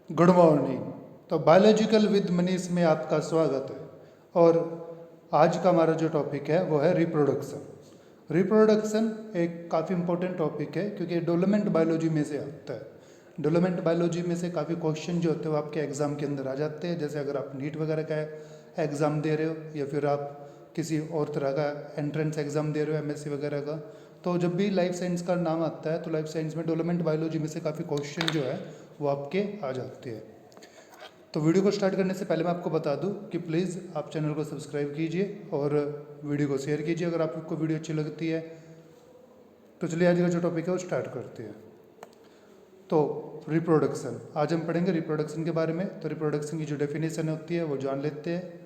Good morning. तो biological with Manish में आपका स्वागत है। और आज का हमारा जो टॉपिक है वो है रिप्रोडक्शन। रिप्रोडक्शन एक काफ़ी इंपॉर्टेंट टॉपिक है क्योंकि डेवलपमेंट बायोलॉजी में से आता है। डेवलपमेंट बायोलॉजी में से काफ़ी क्वेश्चन जो होते हैं वो आपके एग्ज़ाम के अंदर आ जाते हैं। जैसे अगर आप नीट वगैरह का एग्ज़ाम दे रहे हो या फिर आप किसी और तरह का एंट्रेंस एग्ज़ाम दे रहे हो एमएससी वगैरह का, तो जब भी लाइफ साइंस का नाम आता है तो लाइफ साइंस में डेवलपमेंट बायोलॉजी में से काफ़ी क्वेश्चन जो है वो आपके आ जाते हैं। तो वीडियो को स्टार्ट करने से पहले मैं आपको बता दूं कि प्लीज़ आप चैनल को सब्सक्राइब कीजिए और वीडियो को शेयर कीजिए अगर आपको वीडियो अच्छी लगती है। तो चलिए आज का जो टॉपिक है वो स्टार्ट करते हैं। तो रिप्रोडक्शन, आज हम पढ़ेंगे रिप्रोडक्शन के बारे में। तो रिप्रोडक्शन की जो डेफिनेशन होती है वो जान लेते हैं।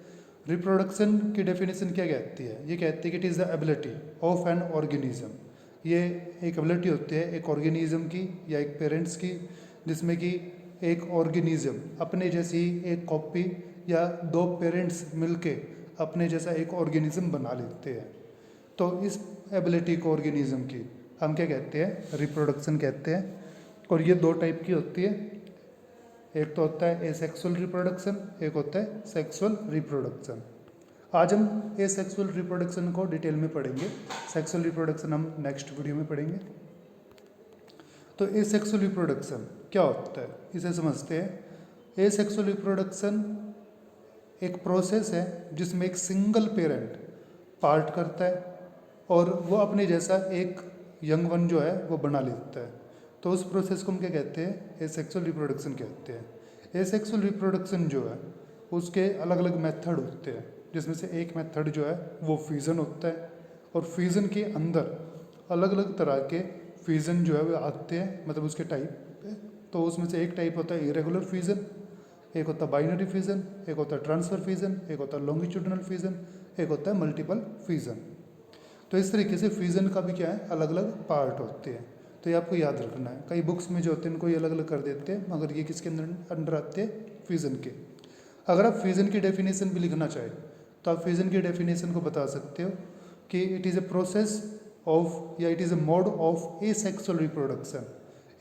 रिप्रोडक्शन की डेफिनेशन क्या कहती है? ये कहती है कि it is the ability of an organism. ये एक एबिलिटी होती है एक ऑर्गेनिज्म की या एक पेरेंट्स की, जिसमें कि एक ऑर्गेनिज्म अपने जैसी एक कॉपी या दो पेरेंट्स मिलके अपने जैसा एक ऑर्गेनिज्म बना लेते हैं। तो इस एबिलिटी को ऑर्गेनिज्म की हम क्या कहते हैं? रिप्रोडक्शन कहते हैं। और ये दो टाइप की होती है। एक तो होता है एसेक्सुअल रिप्रोडक्शन, एक होता है सेक्सुअल रिप्रोडक्शन। आज हम एसेक्सुअल रिप्रोडक्शन को डिटेल में पढ़ेंगे। सेक्सुअल रिप्रोडक्शन हम नेक्स्ट वीडियो में पढ़ेंगे। तो एसेक्सुअल रिप्रोडक्शन क्या होता है इसे समझते हैं। एसेक्सुअल रिप्रोडक्शन एक प्रोसेस है जिसमें एक सिंगल पेरेंट पार्ट करता है और वो अपने जैसा एक यंग वन जो है वो बना लेता है। तो उस प्रोसेस को हम क्या कहते हैं? एसेक्सुअल रिप्रोडक्शन कहते हैं। एसेक्सुअल रिप्रोडक्शन जो है उसके अलग अलग मेथड होते हैं, जिसमें से एक मेथड जो है वो फ्यूज़न होता है। और फ्यूज़न के अंदर अलग अलग तरह के फ्यूज़न जो है वो आते हैं, मतलब उसके टाइप है। तो उसमें से एक टाइप होता है इरेगुलर फ्यूज़न, एक होता है बाइनरी फ्यूज़न, एक होता है ट्रांसफ़र फ्यूज़न, एक होता है लॉन्गिट्यूडिनल फ्यूज़न, एक होता है मल्टीपल फ्यूज़न। तो इस तरीके से फ्यूज़न का भी क्या है, अलग अलग पार्ट होते हैं। तो ये आपको याद रखना है। कई बुक्स में जो होते हैं इनको ये अलग अलग कर देते हैं, मगर ये किसके अंदर आते हैं? फ्यूज़न के। अगर आप फ्यूज़न की डेफिनेशन भी लिखना चाहें तो आप फ्यूज़न की डेफिनेशन को बता सकते हो कि it is a process of या it is a mode of asexual reproduction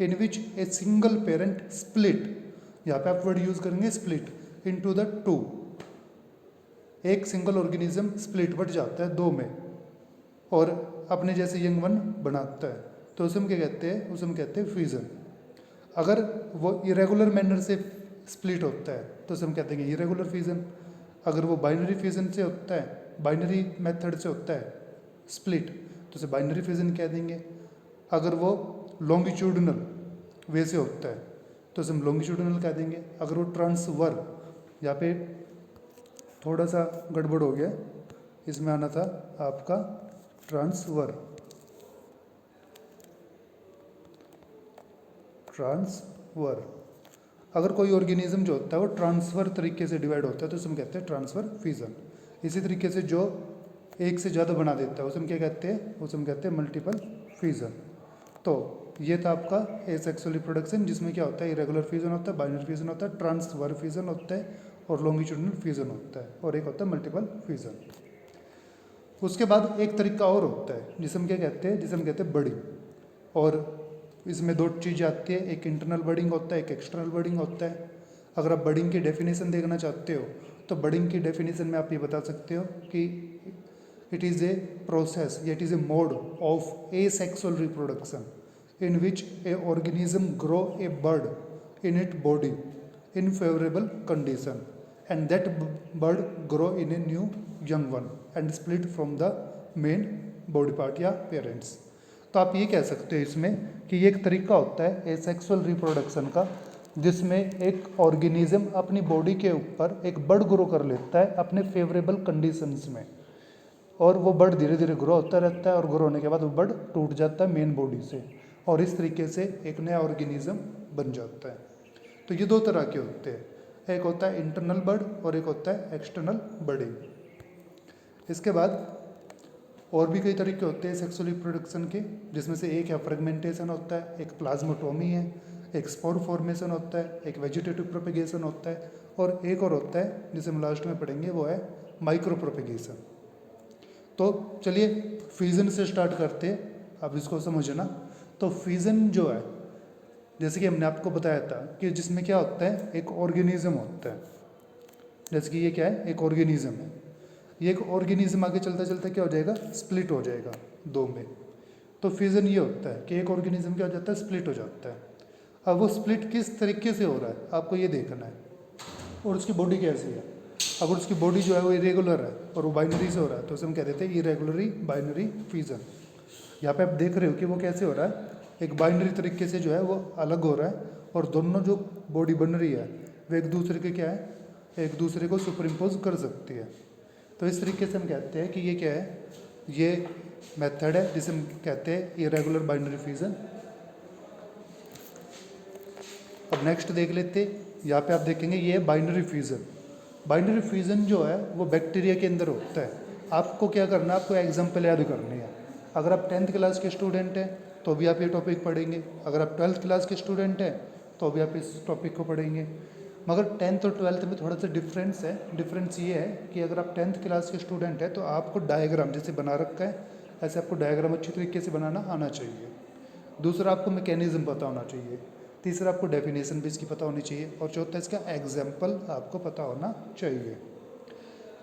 in which a single parent split, यहाँ पे आप वर्ड यूज़ करेंगे स्प्लिट, इनटू द टू। एक सिंगल ऑर्गेनिज्म स्प्लिट बट जाता है दो में और अपने जैसे यंग वन बनाता है। तो उसे हम क्या कहते हैं? उसे हम कहते हैं फ्यूज़न। अगर वो इरेगुलर मैनर से स्प्लिट होता है तो उसे हम कहते हैं इरेगुलर फ्यूज़न। अगर वो बाइनरी फ्यूज़न से होता है, बाइनरी मेथड से होता है स्प्लिट, तो उसे बाइनरी फ्यूज़न कह देंगे। अगर वो लॉन्गिट्यूडिनल वे से होता है तो उसे हम लॉन्गिट्यूडिनल कह देंगे। अगर वो ट्रांसवर, यहाँ पे थोड़ा सा गड़बड़ हो गया, इसमें आना था आपका ट्रांसवर, ट्रांसवर। अगर कोई ऑर्गेनिज्म जो होता है वो ट्रांसफर तरीके से डिवाइड होता है तो उसे हम कहते हैं ट्रांसफर फ्यूज़न। इसी तरीके से जो एक से ज़्यादा बना देता है उसे हम क्या कहते हैं? उसे हम कहते हैं मल्टीपल फ्यूज़न। तो ये था आपका एसेक्सुअल रिप्रोडक्शन, जिसमें क्या होता है? इरेगुलर फ्यूज़न होता है, बाइनरी फ्यूज़न होता है, ट्रांसफर फ्यूज़न होता है और लॉन्गिट्यूडिनल फ्यूज़न होता है, और एक होता है मल्टीपल फ्यूज़न। उसके बाद एक तरीका और होता है जिसे हम क्या कहते हैं? जिसे हम कहते हैं बडिंग। और इसमें दो चीज़ें आती है, एक इंटरनल बडिंग होता है, एक एक्सटर्नल बडिंग होता है। अगर आप बडिंग की डेफिनेशन देखना चाहते हो तो बडिंग की डेफिनेशन में आप ये बता सकते हो कि इट इज़ ए प्रोसेस या it is a mode of asexual reproduction in which a organism grow a bud in its body in favorable condition and that bud grow in a new young one and split from the main body part या parents। तो आप ये कह सकते हो इसमें कि ये एक तरीका होता है एसेक्सुअल रिप्रोडक्शन का, जिसमें एक ऑर्गेनिज्म अपनी बॉडी के ऊपर एक बड ग्रो कर लेता है अपने फेवरेबल कंडीशंस में, और वो बड धीरे धीरे ग्रो होता रहता है और ग्रो होने के बाद वो बड टूट जाता है मेन बॉडी से, और इस तरीके से एक नया ऑर्गेनिज्म बन जाता है। तो ये दो तरह के होते हैं, एक होता है इंटरनल बड और एक होता है एक्सटर्नल बडिंग। इसके बाद और भी कई तरीके होते हैं सेक्सुअल रिप्रोडक्शन के, जिसमें से एक है फ्रेगमेंटेशन होता है, एक प्लाज्मोटोमी है, एक स्पोर फॉर्मेशन होता है, एक वेजिटेटिव प्रोपेगेशन होता है, और एक और होता है जिसे हम लास्ट में पढ़ेंगे वो है माइक्रो प्रोपेगेशन। तो चलिए फ्यूज़न से स्टार्ट करते हैं, अब इसको समझना। तो फ्यूज़न जो है, जैसे कि हमने आपको बताया था कि जिसमें क्या होता है, एक ऑर्गेनिज्म होता है। जैसे कि ये क्या है, एक ऑर्गेनिज्म है। ये एक ऑर्गेनिज्म आगे चलता चलता क्या हो जाएगा, स्प्लिट हो जाएगा दो में। तो फ्यूजन ये होता है कि एक ऑर्गेनिज्म क्या हो जाता है, स्प्लिट हो जाता है। अब वो स्प्लिट किस तरीके से हो रहा है आपको ये देखना है, और उसकी बॉडी कैसी है। अगर उसकी बॉडी जो है वो इरेगुलर है और वो बाइनरी से हो रहा है तो उसे हम कह देते हैं इरेगुलरी बाइनरी फ्यूजन। यहाँ पे आप देख रहे हो कि वो कैसे हो रहा है, एक बाइनरी तरीके से जो है वो अलग हो रहा है, और दोनों जो बॉडी बन रही है वो एक दूसरे के क्या है, एक दूसरे को सुपर इम्पोज कर सकती है। तो इस तरीके से हम कहते हैं कि ये क्या है, ये मेथड है जिसे हम कहते हैं इरेगुलर बाइनरी फ्यूजन। अब नेक्स्ट देख लेते, यहाँ पे आप देखेंगे ये है बाइनरी फ्यूजन। बाइनरी फ्यूजन जो है वो बैक्टीरिया के अंदर होता है। आपको क्या करना है, आपको एग्जाम्पल याद करनी है। अगर आप 10th क्लास के स्टूडेंट हैं तो भी आप ये टॉपिक पढ़ेंगे, अगर आप 12th क्लास के स्टूडेंट हैं तो भी आप इस टॉपिक को पढ़ेंगे। मगर 10th और 12th में थोड़ा सा डिफरेंस है। डिफरेंस ये है कि अगर आप 10th क्लास के स्टूडेंट हैं तो आपको डायग्राम जैसे बना रखा है ऐसे आपको डायग्राम अच्छी तरीके से बनाना आना चाहिए। दूसरा, आपको मैकेनिज्म पता होना चाहिए। तीसरा, आपको डेफिनेशन भी इसकी पता होनी चाहिए। और चौथा, इसका एग्जाम्पल आपको पता होना चाहिए।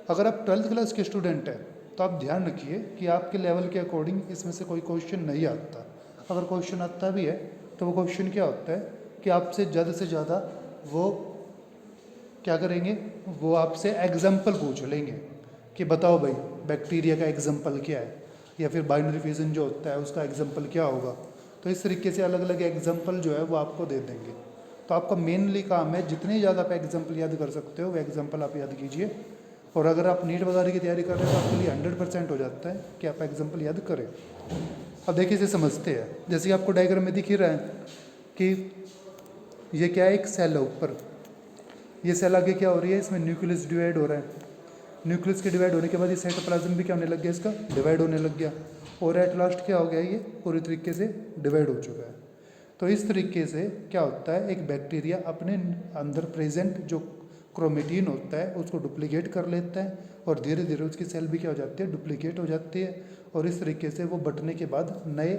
अगर आप 12th क्लास के स्टूडेंट हैं तो आप ध्यान रखिए कि आपके लेवल के अकॉर्डिंग इसमें से कोई क्वेश्चन नहीं आता। अगर क्वेश्चन आता भी है तो वो क्वेश्चन क्या होता है कि आपसे ज़्यादा वो क्या करेंगे, वो आपसे एग्जाम्पल पूछ लेंगे कि बताओ भाई बैक्टीरिया का एग्जाम्पल क्या है, या फिर बाइनरी फ्यूजन जो होता है उसका एग्जाम्पल क्या होगा। तो इस तरीके से अलग अलग एग्जाम्पल जो है वो आपको दे देंगे। तो आपका मेनली काम है जितने ज़्यादा आप एग्जाम्पल याद कर सकते हो वो एग्जाम्पल आप याद कीजिए। और अगर आप नीट वगैरह की तैयारी कर रहे हो तो आपके लिए 100% हो जाता है कि आप एग्जाम्पल याद करें। अब देखिए इसे समझते हैं। जैसे कि आपको डायग्राम में दिख ही रहा है कि ये क्या है, एक सेल है ऊपर। ये सेल आगे क्या हो रही है, इसमें न्यूक्लियस डिवाइड हो रहा है। न्यूक्लियस के डिवाइड होने के बाद ये साइटोप्लाज्म भी क्या होने लग गया, इसका डिवाइड होने लग गया। और एट लास्ट क्या हो गया, ये पूरी तरीके से डिवाइड हो चुका है। तो इस तरीके से क्या होता है, एक बैक्टीरिया अपने अंदर प्रेजेंट जो क्रोमेटिन होता है उसको डुप्लीकेट कर लेता है, और धीरे धीरे उसकी सेल भी क्या हो जाती है, डुप्लीकेट हो जाती है। और इस तरीके से वो बटने के बाद नए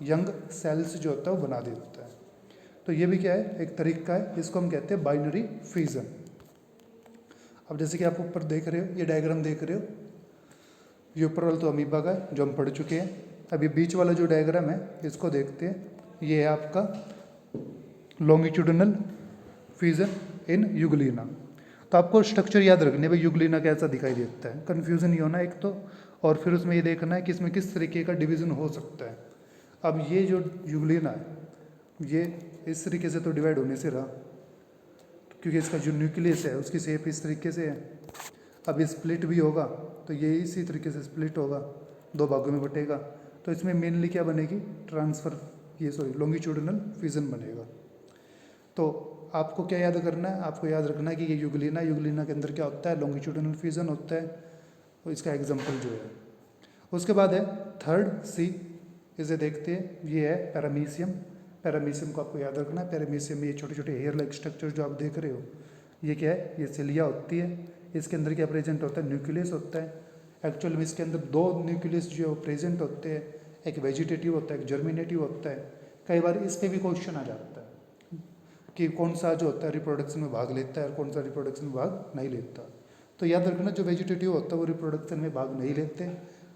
यंग सेल्स जो होता है वो बना देता है। तो ये भी क्या है, एक तरीका है, इसको हम कहते हैं बाइनरी फ्यूजन। अब जैसे कि आप ऊपर देख रहे हो, ये डायग्राम देख रहे हो, ये ऊपर वाला तो अमीबा का है जो हम पढ़ चुके हैं। अभी बीच वाला जो डायग्राम है इसको देखते हैं। ये है आपका लॉन्गिट्यूडिनल फ्यूजन इन यूग्लिना। तो आपको स्ट्रक्चर याद रखने भाई, यूग्लिना कैसा दिखाई देता है, कन्फ्यूज़न नहीं होना एक तो, और फिर उसमें ये देखना है कि इसमें किस तरीके का डिवीज़न हो सकता है। अब ये जो यूग्लिना है ये इस तरीके से तो डिवाइड होने से रहा, क्योंकि इसका जो न्यूक्लियस है उसकी शेप इस तरीके से है। अब ये स्प्लिट भी होगा तो ये इसी तरीके से स्प्लिट होगा, दो भागों में बटेगा। तो इसमें मेनली क्या बनेगी, लॉन्गिट्यूडिनल फ्यूजन बनेगा। तो आपको क्या याद करना है, आपको याद रखना है कि ये यूग्लिना के अंदर क्या होता है, लॉन्गिट्यूडिनल फ्यूजन होता है। तो इसका एग्जाम्पल जो है, उसके बाद है थर्ड सी, इसे देखते हैं। ये है पैरामीशियम। पैरामीशियम को आपको याद रखना है। पैरामीशियम में ये छोटे छोटे हेयर लाइक स्ट्रक्चर जो आप देख रहे हो, ये क्या है, ये सिलिया होती है। इसके अंदर क्या प्रेजेंट होता है, न्यूक्लियस होता है। एक्चुअल में इसके अंदर दो न्यूक्लियस जो प्रेजेंट होते हैं, एक वेजिटेटिव होता है, एक जर्मिनेटिव होता है। कई बार इस पर भी क्वेश्चन आ जाता है कि कौन सा जो होता है रिप्रोडक्शन में भाग लेता है और कौन सा रिप्रोडक्शन में भाग नहीं लेता। तो याद रखना, जो वेजिटेटिव होता है वो रिप्रोडक्शन में भाग नहीं लेते,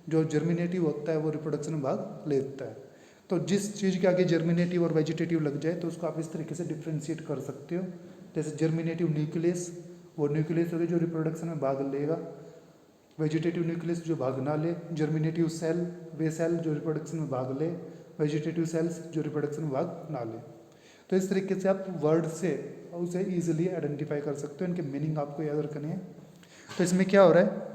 जो जर्मिनेटिव होता है वो रिप्रोडक्शन में भाग लेता है। तो जिस चीज़ के आगे जर्मिनेटिव और वेजिटेटिव लग जाए तो उसको आप इस तरीके से डिफ्रेंशिएट कर सकते हो। जैसे जर्मिनेटिव न्यूक्लियस, वो न्यूक्लियस होगी जो रिप्रोडक्शन में भाग लेगा। वेजिटेटिव न्यूक्लियस जो भाग ना ले। जर्मिनेटिव सेल, वे सेल जो रिप्रोडक्शन में भाग ले। वेजिटेटिव सेल्स जो रिप्रोडक्शन में भाग ना ले। तो इस तरीके से आप वर्ड से उसे ईजिली आइडेंटिफाई कर सकते हो, इनके मीनिंग आपको याद रखने हैं। तो इसमें क्या हो रहा है,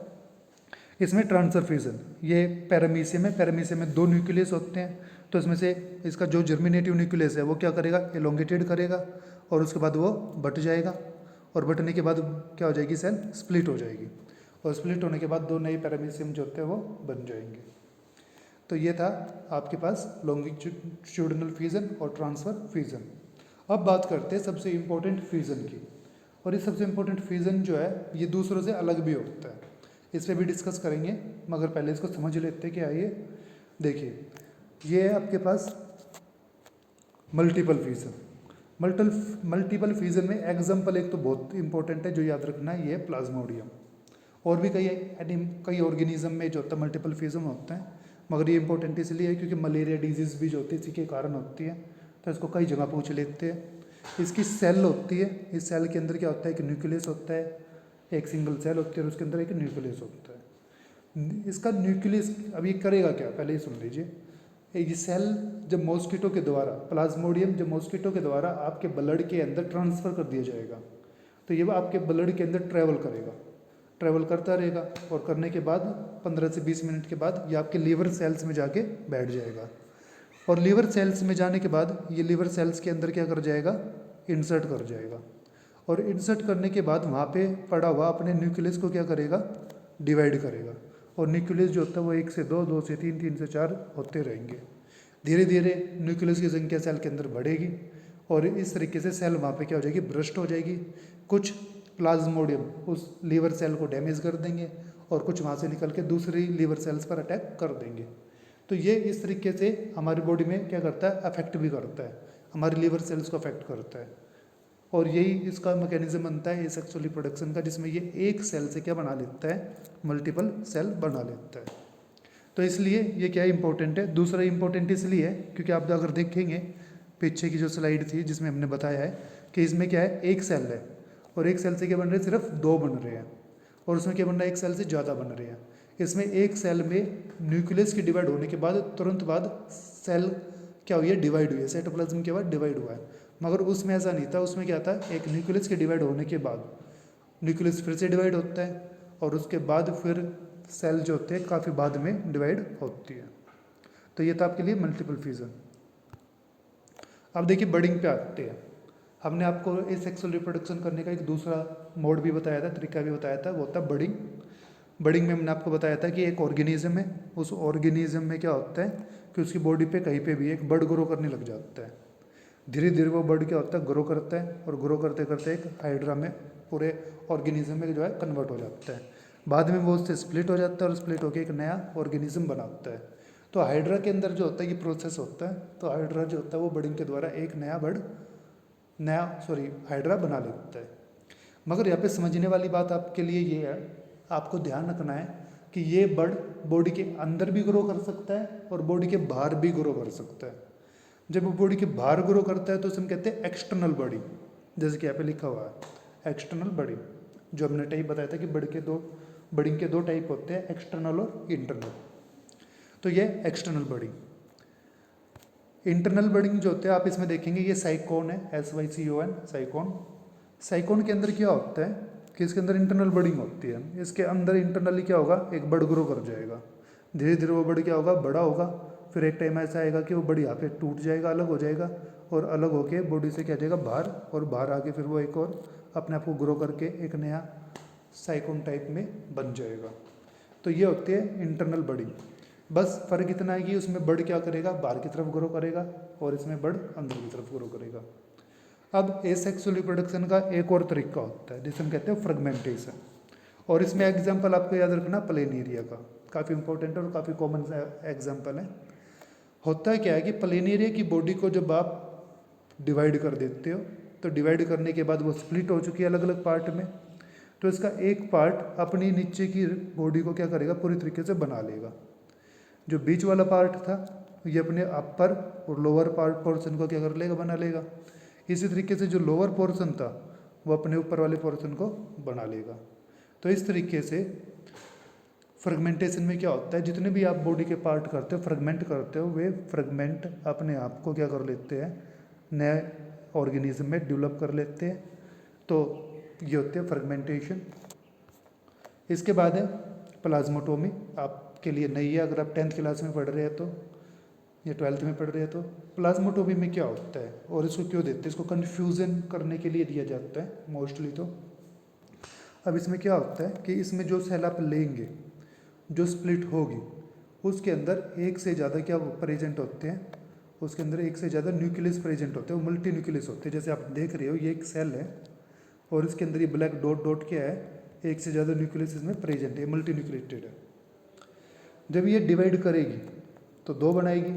इसमें ट्रांसफर फ्यूजन, ये पैरामीशियम है। पैरामीशियम में दो न्यूक्लियस होते हैं। तो इसमें से इसका जो जर्मिनेटिव न्यूक्लियस है वो क्या करेगा, एलोंगेटेड करेगा, और उसके बाद वो बट जाएगा, और बटने के बाद क्या हो जाएगी, सेल स्प्लिट हो जाएगी, और स्प्लिट होने के बाद दो नए पैरामीशियम जो होते हैं वो बन जाएंगे। तो ये था आपके पास लॉन्गिट्यूडिनल फ्यूजन और ट्रांसफर फ्यूजन। अब बात करते हैं सबसे इम्पोर्टेंट फ्यूजन की। और ये सबसे इम्पोर्टेंट फ्यूजन जो है ये दूसरों से अलग भी होता है, इस पर भी डिस्कस करेंगे, मगर पहले इसको समझ लेते हैं कि आइए देखिए। ये है आपके पास मल्टीपल फ्यूजन। मल्टीपल फ्यूजन में एग्जाम्पल एक तो बहुत इंपॉर्टेंट है जो याद रखना है, ये है प्लाज्मोडियम। और भी कई ऑर्गेनिज्म में जो होता है मल्टीपल फ्यूजन होते हैं, मगर ये इंपॉर्टेंट इसलिए है क्योंकि मलेरिया डिजीज़ भी जो होती है इसी के कारण होती है, तो इसको कई जगह पूछ लेते हैं। इसकी सेल होती है, इस सेल के अंदर क्या होता है, एक न्यूक्लियस होता है, एक सिंगल सेल होती है और उसके अंदर एक न्यूक्लियस होता है। इसका न्यूक्लियस अभी करेगा क्या, पहले ही सुन लीजिए। ये सेल जब मॉस्किटो के द्वारा, प्लाज्मोडियम जब मॉस्किटो के द्वारा आपके ब्लड के अंदर ट्रांसफ़र कर दिया जाएगा, तो ये आपके ब्लड के अंदर ट्रैवल करता रहेगा और करने के बाद 15 से 20 मिनट के बाद ये आपके लीवर सेल्स में जाके बैठ जाएगा। और लीवर सेल्स में जाने के बाद ये लीवर सेल्स के अंदर क्या कर जाएगा, इंसर्ट कर जाएगा। और इंसर्ट करने के बाद वहाँ पे पड़ा हुआ अपने न्यूक्लियस को क्या करेगा, डिवाइड करेगा। और न्यूक्लियस जो होता है वो 1 से 2, 2 से 3, 3 से 4 होते रहेंगे। धीरे धीरे न्यूक्लियस की संख्या सेल के अंदर बढ़ेगी और इस तरीके से सेल वहाँ पे क्या हो जाएगी, ब्रस्ट हो जाएगी। कुछ प्लाज्मोडियम उस लीवर सेल को डैमेज कर देंगे और कुछ वहाँ से निकल के दूसरी लीवर सेल्स पर अटैक कर देंगे। तो ये इस तरीके से हमारी बॉडी में क्या करता है, अफेक्ट भी करता है, हमारी लीवर सेल्स को अफेक्ट करता है। और यही इसका मैकेनिज्म बनता है सेक्सुअल रिप्रोडक्शन का, जिसमें ये एक सेल से क्या बना लेता है, मल्टीपल सेल बना लेता है। तो इसलिए ये क्या इंपॉर्टेंट है। दूसरा इंपॉर्टेंट इसलिए है क्योंकि आप अगर देखेंगे पीछे की जो स्लाइड थी जिसमें हमने बताया है कि इसमें क्या है, एक सेल है और एक सेल से क्या बन रहे हैं, सिर्फ 2 बन रहे हैं। और उसमें क्या बन रहा है, एक सेल से ज़्यादा बन रहे हैं। इसमें एक सेल में न्यूक्लियस के डिवाइड होने के बाद तुरंत बाद सेल क्या हुई है, डिवाइड हुई है, साइटोप्लाज्म के बाद डिवाइड हुआ है। मगर उसमें ऐसा नहीं था, उसमें क्या था, एक न्यूक्लियस के डिवाइड होने के बाद न्यूक्लियस फिर से डिवाइड होता है और उसके बाद फिर सेल जो होते हैं काफ़ी बाद में डिवाइड होती है। तो ये था आपके लिए मल्टीपल फ्यूजन। अब देखिए बडिंग पे आते हैं। हमने आपको एसेक्सुअल रिप्रोडक्शन करने का एक दूसरा मोड भी बताया था, तरीका भी बताया था, वो होता है बडिंग। बडिंग में हमने आपको बताया था कि एक ऑर्गेनिज्म है, उस ऑर्गेनिज्म में क्या होता है कि उसकी बॉडी पे कहीं पे भी एक बर्ड ग्रो करने लग जाता है। धीरे धीरे वो बर्ड क्या होता है, ग्रो करता है और ग्रो करते करते एक हाइड्रा में, पूरे ऑर्गेनिज्म में जो है कन्वर्ट हो जाता है। बाद में वो उससे स्प्लिट हो जाता है और स्प्लिट होकर एक नया ऑर्गेनिज्म बनाता है। तो हाइड्रा के अंदर जो होता है ये प्रोसेस होता है। तो हाइड्रा जो होता है वो बडिंग के द्वारा एक हाइड्रा बना लेता है। मगर यहाँ पे समझने वाली बात आपके लिए ये है, आपको ध्यान रखना है कि ये बर्ड बॉडी के अंदर भी ग्रो कर सकता है और बॉडी के बाहर भी ग्रो कर सकता है। जब वो बॉडी के बाहर ग्रो करता है तो उसे हम कहते हैं एक्सटर्नल बॉडी, जैसे कि यहाँ पे लिखा हुआ है एक्सटर्नल बॉडी। जो हमने टाइप बताया था कि बडिंग के दो टाइप होते हैं, एक्सटर्नल और इंटरनल। तो ये एक्सटर्नल बॉडी। इंटरनल बडिंग जो होते हैं आप इसमें देखेंगे ये साइकोन है, SYCON, साइकोन। साइकोन के अंदर क्या होता है कि इसके अंदर इंटरनल बडिंग होती है। इसके अंदर इंटरनली क्या होगा, एक बर्ड ग्रो कर जाएगा। धीरे धीरे वो बर्ड क्या होगा, बड़ा होगा। फिर एक टाइम ऐसा आएगा कि वो बर्ड यहाँ पे टूट जाएगा, अलग हो जाएगा और अलग होके बॉडी से क्या जाएगा बाहर, और बाहर आके फिर वो एक और अपने आप को ग्रो करके एक नया साइकोन टाइप में बन जाएगा। तो ये होती है इंटरनल बडिंग। बस फ़र्क इतना है कि उसमें बर्ड क्या करेगा, बाहर की तरफ ग्रो करेगा और इसमें बर्ड अंदर की तरफ ग्रो करेगा। अब एसेक्सुअल रिप्रोडक्शन का एक और तरीका होता है जिसे हम कहते हैं फ्रेगमेंटेशन। और इसमें एग्जांपल आपको याद रखना प्लेनेरिया का, काफ़ी इंपॉर्टेंट और काफ़ी कॉमन एग्जांपल है। होता है क्या है कि प्लेनेरिया की बॉडी को जब आप डिवाइड कर देते हो तो डिवाइड करने के बाद वो स्प्लिट हो चुकी है अलग अलग पार्ट में। तो इसका एक पार्ट अपनी नीचे की बॉडी को क्या करेगा, पूरी तरीके से बना लेगा। जो बीच वाला पार्ट था ये अपने अपर और लोअर पार्ट पोर्शन को क्या कर लेगा, बना लेगा। इसी तरीके से जो लोअर पोर्शन था वो अपने ऊपर वाले पोर्शन को बना लेगा। तो इस तरीके से फ्रेगमेंटेशन में क्या होता है, जितने भी आप बॉडी के पार्ट करते हो, फ्रेगमेंट करते हो, वे फ्रेगमेंट अपने आप को क्या कर लेते हैं, नए ऑर्गेनिज्म में डेवलप कर लेते हैं। तो ये होते हैं फ्रेगमेंटेशन। इसके बाद है प्लाज्मोटोमी। आपके लिए नई है, अगर आप 10th क्लास में पढ़ रहे हैं तो, या 12th में पढ़ रहे हैं तो। प्लाज्मोटोमी में क्या होता है और इसको क्यों देते हैं, इसको कन्फ्यूज़न करने के लिए दिया जाता है मोस्टली। तो अब इसमें क्या होता है कि इसमें जो सेल आप लेंगे, जो स्प्लिट होगी, उसके अंदर एक से ज़्यादा क्या प्रेजेंट होते हैं, उसके अंदर एक से ज़्यादा न्यूक्लियस प्रेजेंट होते हैं, वो मल्टी न्यूक्लियस होते हैं। जैसे आप देख रहे हो ये एक सेल है और इसके अंदर ये ब्लैक डॉट डॉट क्या है, एक से ज़्यादा न्यूक्लियस इसमें प्रेजेंट है, मल्टी न्यूक्लिएटेड है। जब ये डिवाइड करेगी तो 2 बनाएगी,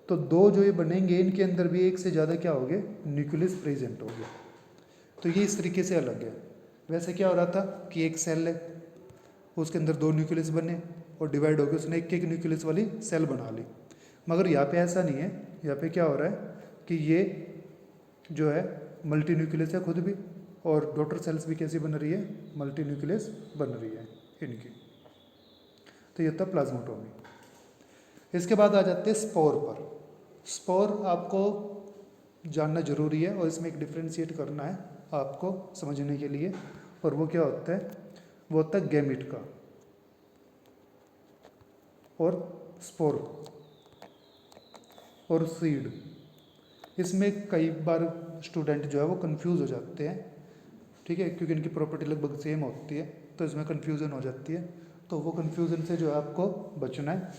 तो दो जो ये बनेंगे इनके अंदर भी एक से ज़्यादा क्या हो गए, न्यूक्लियस प्रेजेंट हो गया। तो ये इस तरीके से अलग है। वैसे क्या हो रहा था कि एक सेल है, उसके अंदर दो न्यूक्लियस बने और डिवाइड हो गए, उसने एक एक न्यूक्लियस वाली सेल बना ली। मगर यहाँ पे ऐसा नहीं है, यहाँ पे क्या हो रहा है कि ये जो है मल्टी न्यूक्लियस है खुद भी, और डॉटर सेल्स भी कैसी बन रही है, मल्टी न्यूक्लियस बन रही है इनकी। तो ये था प्लाज्मोटोमी। इसके बाद आ जाते हैं स्पोर पर। स्पोर आपको जानना जरूरी है और इसमें एक डिफ्रेंशिएट करना है आपको समझने के लिए। और वो क्या होता है, वो होता है गैमिट का और स्पोर और सीड। इसमें कई बार स्टूडेंट जो है वो कंफ्यूज हो जाते हैं, ठीक है, क्योंकि इनकी प्रॉपर्टी लगभग सेम होती है, तो इसमें कंफ्यूजन हो जाती है। तो वो कंफ्यूजन से जो है आपको बचना है।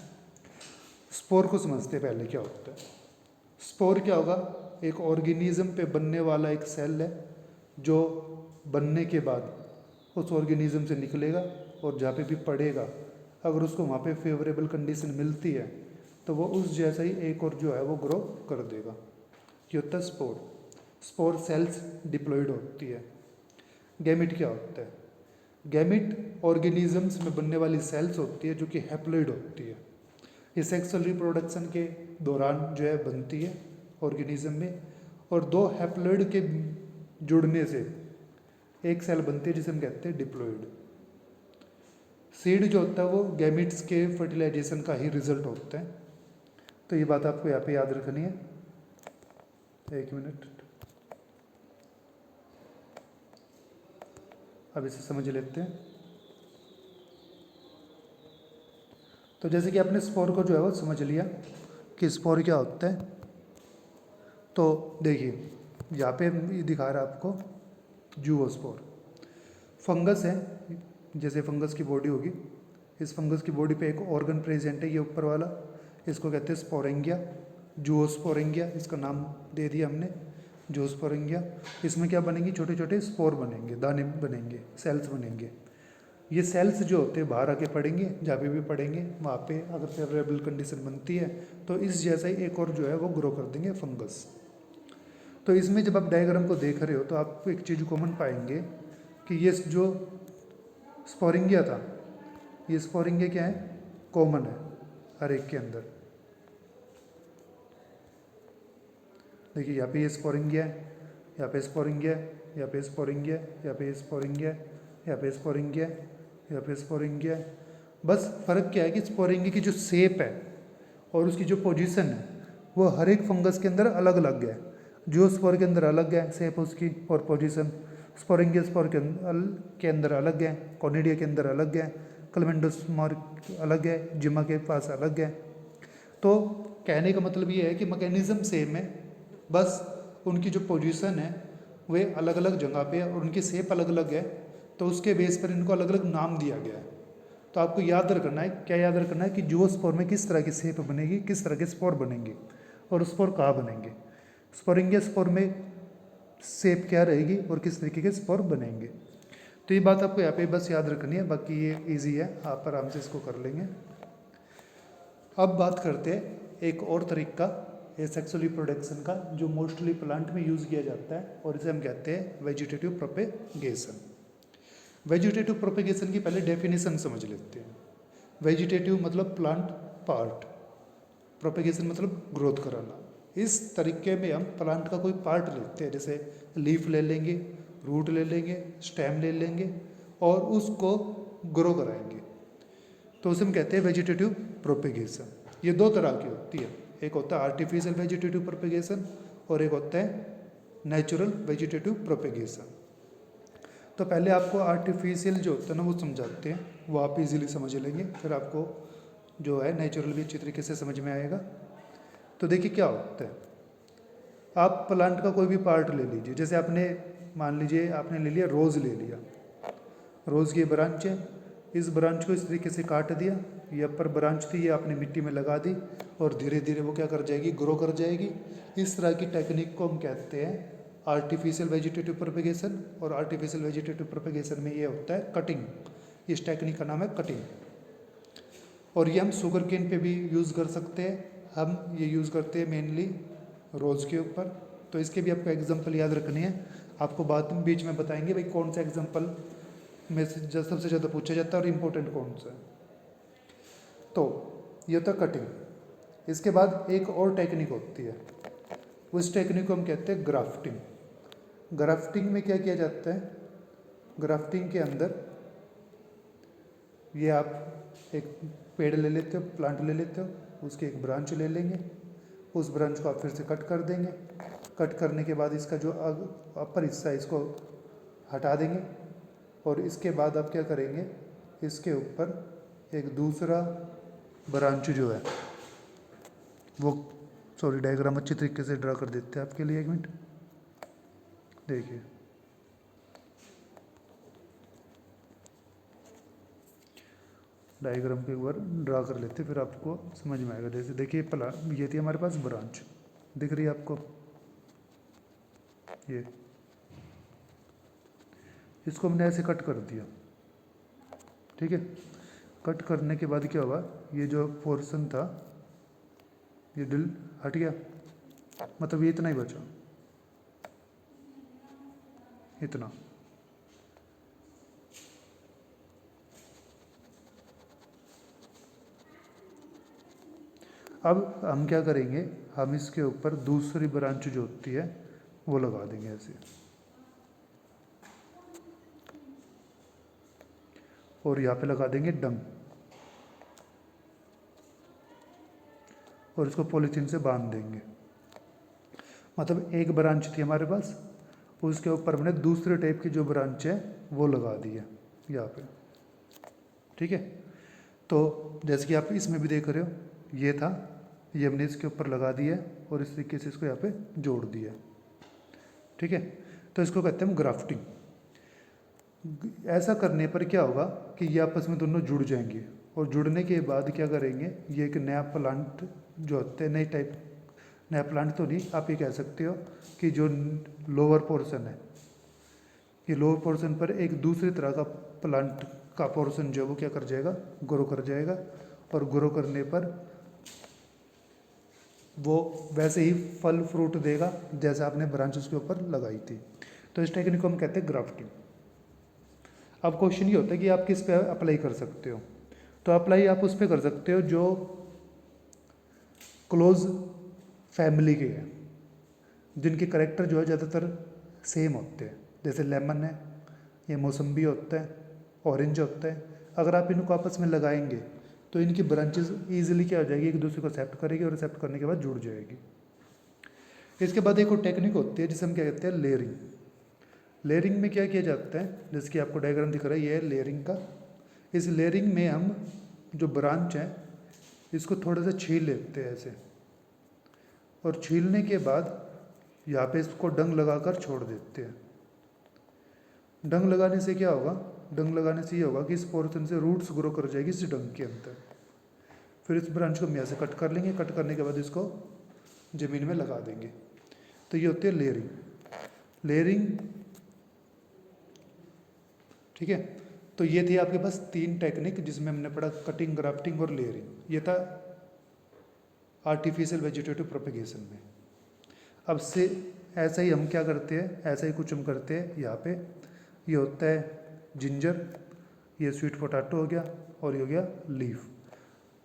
स्पोर को समझते हैं पहले क्या होता है। स्पोर क्या होगा, एक ऑर्गेनिज्म पे बनने वाला एक सेल है जो बनने के बाद उस ऑर्गेनिज्म से निकलेगा और जहाँ पे भी पड़ेगा, अगर उसको वहाँ पे फेवरेबल कंडीशन मिलती है तो वो उस जैसा ही एक और जो है वो ग्रो कर देगा। ये होता है स्पोर। स्पोर सेल्स डिप्लॉयड होती है। गैमिट क्या होता है, गैमिट ऑर्गेनिजम्स में बनने वाली सेल्स होती है जो कि हैप्लॉइड होती है। ये सेक्सुअल रिप्रोडक्शन के दौरान जो है बनती है ऑर्गेनिज्म में, और दो हैप्लॉइड के जुड़ने से एक सेल बनती है जिसे हम कहते हैं डिप्लॉइड। सीड जो होता है वो गैमिट्स के फर्टिलाइजेशन का ही रिजल्ट होता है। तो ये बात आपको यहाँ पे याद रखनी है। एक मिनट, अब इसे समझ लेते हैं। तो जैसे कि आपने स्पोर को जो है वो समझ लिया कि स्पोर क्या होता है। तो देखिए यहाँ पे ये दिखा रहा है आपको जूओस्पोर। फंगस है, जैसे फंगस की बॉडी होगी, इस फंगस की बॉडी पे एक ऑर्गन प्रेजेंट है, ये ऊपर वाला, इसको कहते हैं स्पोरेंगिया, जूओस्पोरेंगिया इसका नाम दे दिया हमने, जूओस्पोरेंगिया। इसमें क्या बनेंगी, छोटे छोटे स्पोर बनेंगे, दाने बनेंगे, सेल्स बनेंगे। ये सेल्स जो होते हैं बाहर आके पड़ेंगे, जहाँ पे भी पड़ेंगे वहाँ पे अगर फेवरेबल कंडीशन बनती है तो इस जैसा ही एक और जो है वो ग्रो कर देंगे फंगस। तो इसमें जब आप डायग्राम को देख रहे हो तो आप एक चीज़ कॉमन पाएंगे कि ये जो स्पोरिंगिया था, ये स्पोरिंगिया क्या है, कॉमन है हर एक के अंदर। देखिए यहाँ पे ये स्पोरिंगिया है, यहाँ पे स्पोरिंगिया है, यहाँ पे स्पोरिंगिया है, यहाँ पे स्पोरिंगिया है, यहाँ पे स्पोरिंगिया है, यहाँ पे स्पोरिंगिया है। बस फ़र्क क्या है कि स्पोरिंगिया की जो शेप है और उसकी जो पोजीशन है वो हर एक फंगस के अंदर अलग अलग है। जूओस्पोर के अंदर अलग है शेप उसकी और पोजीशन, स्पोरिंगिया स्पोर के अंदर अलग है, कॉनिडिया के अंदर अलग है, क्लेमेंडोस्पोर अलग है, जिमा के पास अलग है। तो कहने का मतलब ये है कि मैकेनिज्म सेम है, बस उनकी जो पोजीशन है वे अलग अलग जगह पे है और उनकी शेप अलग अलग है, तो उसके बेस पर इनको अलग अलग नाम दिया गया है। तो आपको याद रखना है, क्या याद रखना है कि जूओस्पोर में किस तरह की शेप बनेगी, किस तरह के स्पोर बनेंगे और स्पोर कहाँ बनेंगे। स्पोरिंगिया स्पोर में शेप क्या रहेगी और किस तरीके के स्पोर बनेंगे। तो ये बात आपको यहाँ पे बस याद रखनी है, बाकी ये इजी है, आप आराम से इसको कर लेंगे। अब बात करते हैं एक और तरीका सेक्सुअल रिप्रोडक्शन का जो मोस्टली प्लांट में यूज़ किया जाता है, और इसे हम कहते हैं वेजिटेटिव प्रोपेगेशन। वेजिटेटिव प्रोपेगेशन की पहले डेफिनेशन समझ लेते हैं। वेजिटेटिव मतलब प्लांट पार्ट, प्रोपेगेशन मतलब ग्रोथ कराना। इस तरीके में हम प्लांट का कोई पार्ट लेते हैं, जैसे लीफ ले लेंगे, रूट ले लेंगे, स्टेम ले लेंगे और उसको ग्रो कराएंगे, तो उसे हम कहते हैं वेजिटेटिव प्रोपेगेशन। ये दो तरह की होती है, एक होता है आर्टिफिशियल वेजिटेटिव प्रोपेगेशन और एक होता है नेचुरल वेजिटेटिव प्रोपेगेशन। तो पहले आपको आर्टिफिशियल जो होता है ना वो समझाते हैं, वो आप इजीली समझ लेंगे, फिर आपको जो है नेचुरल भी अच्छी तरीके से समझ में आएगा। तो देखिए क्या होता है, आप प्लांट का कोई भी पार्ट ले लीजिए, जैसे आपने मान लीजिए आपने ले लिया रोज़, ले लिया रोज़ की ब्रांच है, इस ब्रांच को इस तरीके से काट दिया, ये अपर ब्रांच थी, ये आपने मिट्टी में लगा दी और धीरे धीरे वो क्या कर जाएगी, ग्रो कर जाएगी। इस तरह की टेक्निक को हम कहते हैं आर्टिफिशियल वेजिटेटिव प्रोपेगेशन। और आर्टिफिशियल वेजिटेटिव प्रोपेगेशन में ये होता है कटिंग, इस टेक्निक का नाम है कटिंग। और ये हम शुगर केन पे भी यूज़ कर सकते हैं, हम ये यूज़ करते हैं मेनली रोज़ के ऊपर। तो इसके भी आपको एग्जांपल याद रखनी है, आपको बाद में बीच में बताएंगे भाई कौन सा एग्जांपल में से सबसे ज़्यादा पूछा जाता है और इम्पोर्टेंट कौन सा है। तो ये तो कटिंग। इसके बाद एक और टेक्निक होती है, उस टेक्निक को हम कहते हैं ग्राफ्टिंग। ग्राफ्टिंग में क्या किया जाता है, ग्राफ्टिंग के अंदर ये आप एक पेड़ ले लेते हो, प्लांट ले लेते हो, उसकी एक ब्रांच ले लेंगे, उस ब्रांच को आप फिर से कट कर देंगे। कट करने के बाद इसका जो अपर हिस्सा है इसको हटा देंगे और इसके बाद आप क्या करेंगे, इसके ऊपर एक दूसरा ब्रांच जो है वो, सॉरी डायग्राम अच्छी तरीके से ड्रा कर देते हैं आपके लिए, एक मिनट देखिए। डायग्राम के ऊपर ड्रा कर लेते हैं, फिर आपको समझ में आएगा। जैसे देखिए ये थी हमारे पास ब्रांच, दिख रही है आपको, ये इसको हमने ऐसे कट कर दिया, ठीक है। कट करने के बाद क्या होगा, ये जो पोर्शन था ये डिल हट गया, मतलब ये इतना ही बचा, इतना। अब हम क्या करेंगे, हम इसके ऊपर दूसरी ब्रांच जो होती है वो लगा देंगे ऐसे, और यहाँ पे लगा देंगे डंग, और इसको पॉलीथीन से बांध देंगे। मतलब एक ब्रांच थी हमारे पास, उसके ऊपर हमने दूसरे टाइप की जो ब्रांच है वो लगा दी है यहाँ पे, ठीक है। तो जैसे कि आप इसमें भी देख रहे हो, ये था, ये हमने इसके ऊपर लगा दिया और इस तरीके से इसको यहाँ पे जोड़ दिया, ठीक है। तो इसको कहते हैं हम ग्राफ्टिंग। ऐसा करने पर क्या होगा कि ये आपस में दोनों जुड़ जाएंगे, और जुड़ने के बाद क्या करेंगे, ये एक नया प्लांट जो होते हैं, नई टाइप, नया प्लांट तो नहीं, आप ये कह सकते हो कि जो लोअर पोर्शन है, ये लोअर पोर्शन पर एक दूसरी तरह का प्लांट का पोर्शन जो है वो क्या कर जाएगा, ग्रो कर जाएगा, और ग्रो करने पर वो वैसे ही फल फ्रूट देगा जैसे आपने ब्रांच उसके ऊपर लगाई थी। तो इस टेक्निक को हम कहते हैं ग्राफ्टिंग। अब क्वेश्चन ये होता है कि आप किस पे अप्लाई कर सकते हो। तो अप्लाई आप उस पे कर सकते हो जो क्लोज फैमिली के हैं, जिनके करेक्टर जो है ज़्यादातर सेम होते हैं। जैसे लेमन है, ये मौसम्बी होता है, ऑरेंज होता है। अगर आप इनको आपस में लगाएंगे तो इनकी ब्रांचेस ईजिली क्या हो जाएगी, एक दूसरे को एक्सेप्ट करेगी, और एक्सेप्ट करने के बाद जुड़ जाएगी। इसके बाद एक और टेक्निक होती है जिसे हम क्या कहते हैं, लेयरिंग। लेयरिंग में क्या किया जाता है, जैसे कि आपको डायग्राम दिख रहा है, ये है लेयरिंग का। इस लेयरिंग में हम जो ब्रांच है इसको थोड़ा सा छील लेते हैं ऐसे, और छीलने के बाद यहाँ पे इसको डंग लगाकर छोड़ देते हैं। डंग लगाने से क्या होगा, डंग लगाने से ये होगा कि इस पोर्शन से रूट्स ग्रो कर जाएगी इस डंग के अंदर। फिर इस ब्रांच को हम यहाँ से कट कर लेंगे, कट करने के बाद इसको ज़मीन में लगा देंगे। तो ये होती है लेयरिंग। लेयरिंग, ठीक है। तो ये थी आपके पास 3 टेक्निक जिसमें हमने पढ़ा, कटिंग, ग्राफ्टिंग और लेयरिंग। ये था आर्टिफिशियल वेजिटेटिव प्रोपेगेशन में। अब से ऐसा ही हम क्या करते हैं, ऐसा ही कुछ हम करते हैं यहाँ पे। ये होता है जिंजर, ये स्वीट पोटैटो हो गया, और ये हो गया लीफ।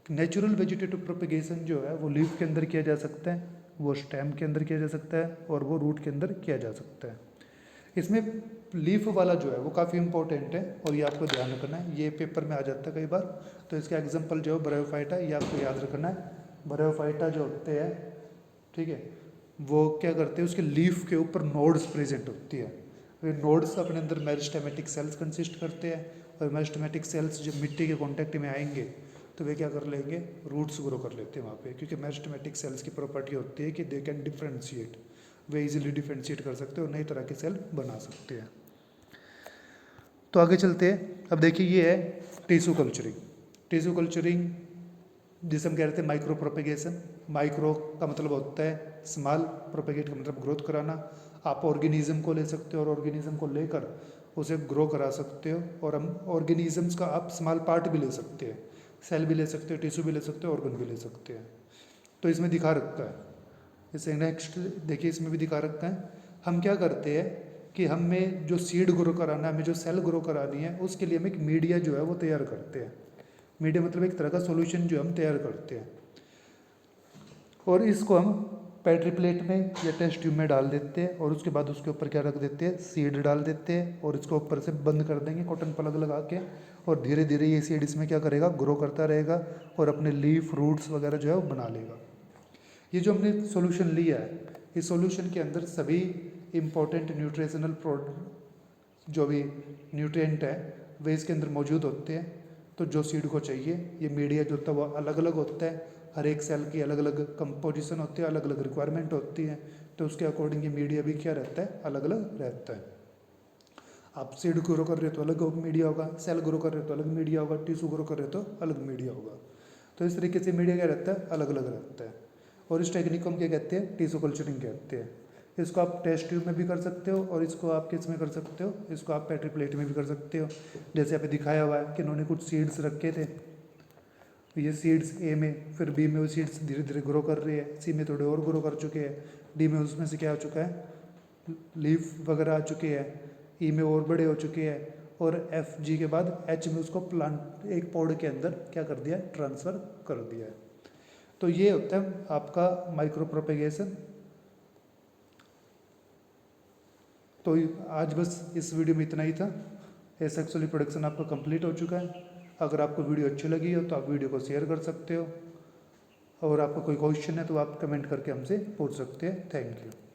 नेचुरल वेजिटेटिव प्रोपेगेशन जो है वो लीफ के अंदर किया जा सकता है, वो स्टेम के अंदर किया जा सकता है, और वो रूट के अंदर किया जा सकता है। इसमें लीफ वाला जो है वो काफ़ी इंपॉर्टेंट है, और ये आपको ध्यान रखना है, ये पेपर में आ जाता है कई बार। तो इसका एग्जांपल जो है ब्रायोफाइटा, ये आपको याद रखना है। ब्रायोफाइटा जो होते हैं, ठीक है, वो क्या करते हैं, उसके लीफ के ऊपर नोड्स प्रेजेंट होती है। वे नोड्स अपने अंदर मेरिस्टेमेटिक सेल्स कंसिस्ट करते हैं, और मेरिस्टेमेटिक सेल्स जब मिट्टी के कांटेक्ट में आएंगे तो वे क्या कर लेंगे, रूट्स ग्रो कर लेते हैं वहाँ पे। क्योंकि मेरिस्टेमेटिक सेल्स की प्रॉपर्टी होती है कि they can differentiate, way easily differentiate कर सकते हैं और नई तरह के सेल बना सकते हैं। तो आगे चलते हैं। अब देखिए ये है टिश्यू कल्चरिंग। टिश्यू कल्चरिंग जिसे हम कह रहे थे माइक्रो प्रोपेगेशन। माइक्रो का मतलब होता है स्मॉल, प्रोपेगेट का मतलब ग्रोथ कराना। आप ऑर्गेनिज्म को ले सकते हो और ऑर्गेनिज्म को लेकर उसे ग्रो करा सकते हो, और हम ऑर्गेनिजम्स का आप स्मॉल पार्ट भी ले सकते हैं, सेल भी ले सकते हो, टिश्यू भी ले सकते हो, ऑर्गन भी ले सकते हैं। तो इसमें दिखा रखा है। इसे नेक्स्ट देखिए, इसमें भी दिखा रखा है। हम क्या करते हैं कि हमें जो सीड ग्रो कराना है, हमें जो सेल ग्रो करानी है, उसके लिए हम एक मीडिया जो है वो तैयार करते हैं। मीडिया मतलब एक तरह का सॉल्यूशन जो हम तैयार करते हैं, और इसको हम पेट्री प्लेट में या टेस्ट ट्यूब में डाल देते हैं, और उसके बाद उसके ऊपर क्या रख देते हैं, सीड डाल देते हैं, और इसको ऊपर से बंद कर देंगे कॉटन प्लग लगा के, और धीरे धीरे ये सीड इसमें क्या करेगा, ग्रो करता रहेगा और अपने लीफ रूट्स वगैरह जो है वो बना लेगा। ये जो हमने सॉल्यूशन लिया है, इस सॉल्यूशन के अंदर सभी इम्पोर्टेंट न्यूट्रिशनल प्रोडक्ट जो भी न्यूट्रिएंट है वे इसके अंदर मौजूद होते हैं। तो जो सीड को चाहिए, ये मीडिया जो होता है वो अलग अलग होता है, हर एक सेल की अलग अलग कंपोजिशन होती है, अलग अलग रिक्वायरमेंट होती है, तो उसके अकॉर्डिंग ये मीडिया भी क्या रहता है, अलग अलग रहता है। आप सीड ग्रो कर रहे हो तो अलग मीडिया होगा, सेल ग्रो कर रहे हो तो अलग मीडिया होगा, टिश्यू ग्रो कर रहे हो तो अलग मीडिया होगा। तो इस तरीके से मीडिया क्या रहता है, अलग अलग रहता है। और इस टेक्निक को हम क्या कहते हैं, टिश्यू कल्चरिंग कहते हैं। इसको आप टेस्ट ट्यूब में भी कर सकते हो, और इसको आप किस में कर सकते हो, इसको आप पेट्री प्लेट में भी कर सकते हो। जैसे यहाँ पे दिखाया हुआ है कि इन्होंने कुछ सीड्स रखे थे, ये सीड्स ए में, फिर बी में वो सीड्स धीरे धीरे ग्रो कर रही है, सी में थोड़े और ग्रो कर चुके हैं, डी में उसमें से क्या हो चुका है, लीफ वगैरह आ चुके हैं, ई में और बड़े हो चुके हैं, और एफ जी के बाद एच में उसको प्लांट एक पौध के अंदर क्या कर दिया, ट्रांसफ़र कर दिया है। तो ये होता है आपका माइक्रो प्रोपेगेशन। तो आज बस इस वीडियो में इतना ही था। एसेक्सुअली प्रोडक्शन आपका कंप्लीट हो चुका है। अगर आपको वीडियो अच्छी लगी हो तो आप वीडियो को शेयर कर सकते हो, और आपका कोई क्वेश्चन है तो आप कमेंट करके हमसे पूछ सकते हैं। Thank you.